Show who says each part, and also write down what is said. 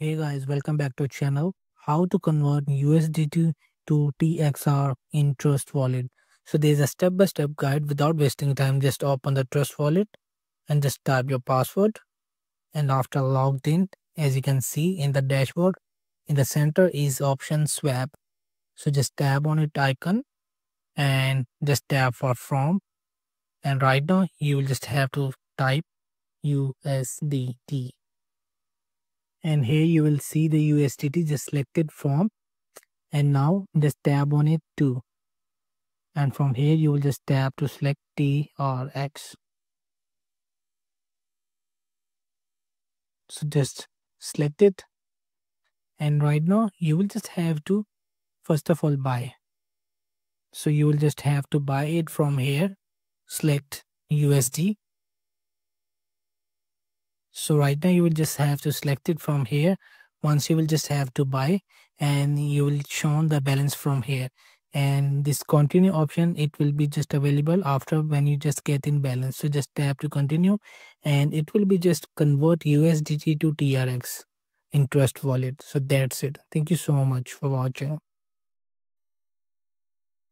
Speaker 1: Hey guys, welcome back to channel. How to convert USDT to TXR in Trust Wallet. So there's a step-by-step guide without wasting time. Just open the Trust Wallet and just type your password. And after logged in, as you can see in the dashboard, in the center is option swap. So just tap on it icon and just tap for from. And right now you will just have to type USDT. And here you will see the USDT just selected from, and now just tap on it too, and from here you will just tap to select TRX. So just select it, and right now you will just have to first of all buy. So you will just have to buy it from here, select USD. So right now you will just have to select it from here. Once you will just have to buy, and you will show the balance from here. And this continue option, it will be just available after when you just get in balance. So just tap to continue, and it will be just convert USDT to TRX in Trust Wallet. So that's it. Thank you so much for watching.